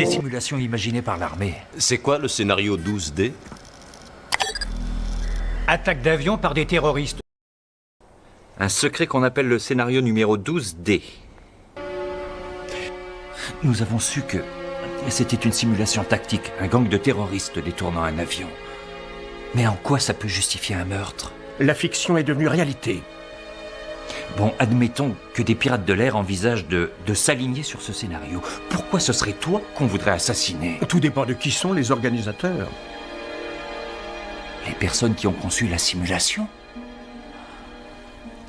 Des simulations imaginées par l'armée. C'est quoi le scénario 12D? Attaque d'avion par des terroristes. Un secret qu'on appelle le scénario numéro 12D. Nous avons su que c'était une simulation tactique, un gang de terroristes détournant un avion. Mais en quoi ça peut justifier un meurtre? La fiction est devenue réalité. Bon, admettons que des pirates de l'air envisagent de s'aligner sur ce scénario. Pourquoi ce serait toi qu'on voudrait assassiner? Tout dépend de qui sont les organisateurs. Les personnes qui ont conçu la simulation?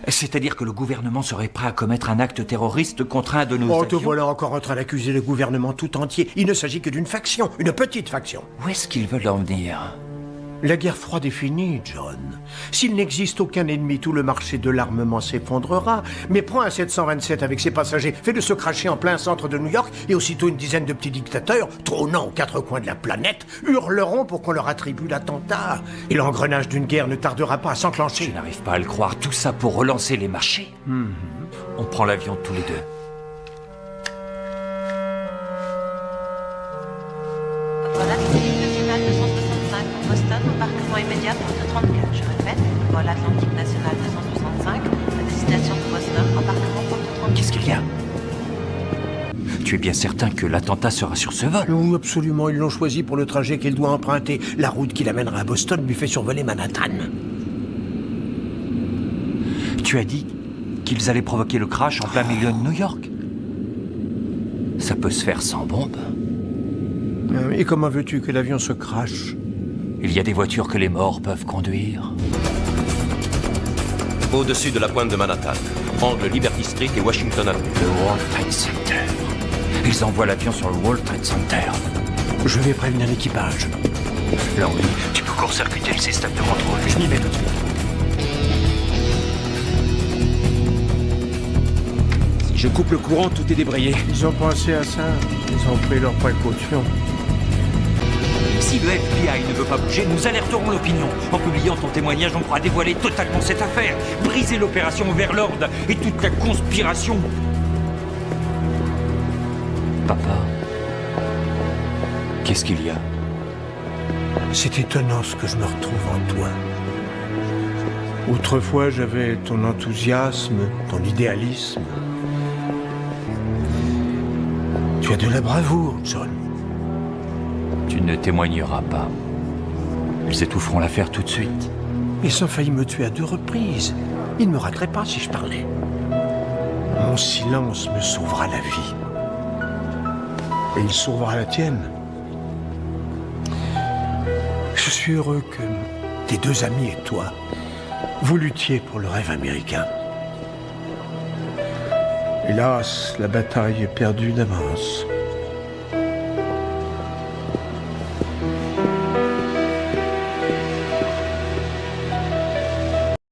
C'est-à-dire que le gouvernement serait prêt à commettre un acte terroriste contre un de nos Oh, te avions? voilà encore en train d'accuser le gouvernement tout entier. Il ne s'agit que d'une faction, une petite faction. Où est-ce qu'ils veulent en venir? La guerre froide est finie, John. S'il n'existe aucun ennemi, tout le marché de l'armement s'effondrera. Mais prends un 727 avec ses passagers, fais-le se cracher en plein centre de New York, et aussitôt une dizaine de petits dictateurs, trônant aux quatre coins de la planète, hurleront pour qu'on leur attribue l'attentat. Et l'engrenage d'une guerre ne tardera pas à s'enclencher. Je n'arrive pas à le croire. Tout ça pour relancer les marchés. On prend l'avion tous les deux. Vol Atlantique National 265 pour Boston, embarquement immédiat porte 34. Je répète, vol Atlantique National 265 à destination de Boston, embarquement porte 34. Qu'est-ce qu'il y a? Tu es bien certain que l'attentat sera sur ce vol? Oui, absolument, ils l'ont choisi pour le trajet qu'il doit emprunter. La route qui l'amènera à Boston lui fait survoler Manhattan. Tu as dit qu'ils allaient provoquer le crash en plein milieu de New York? Ça peut se faire sans bombe. Et comment veux-tu que l'avion se crache? Il y a des voitures que les morts peuvent conduire. Au-dessus de la pointe de Manhattan, angle Liberty Street et Washington Avenue. Le World Trade Center. Ils envoient l'avion sur le World Trade Center. Je vais prévenir l'équipage. Langley, tu peux court-circuiter le système de contrôle. Je m'y mets tout de suite. Si je coupe le courant, tout est débrayé. Ils ont pensé à ça. Ils ont pris leurs précautions. Si le FBI ne veut pas bouger, nous alerterons l'opinion. En publiant ton témoignage, on pourra dévoiler totalement cette affaire, briser l'opération Overlord et toute la conspiration. Papa, qu'est-ce qu'il y a? C'est étonnant ce que je me retrouve en toi. Autrefois, j'avais ton enthousiasme, ton idéalisme. Tu as de la bravoure, John. Tu ne témoigneras pas. Ils étoufferont l'affaire tout de suite. Ils ont failli me tuer à 2 reprises. Ils ne me rateraient pas si je parlais. Mon silence me sauvera la vie. Et il sauvera la tienne. Je suis heureux que tes 2 amis et toi, vous luttiez pour le rêve américain. Hélas, la bataille est perdue d'avance.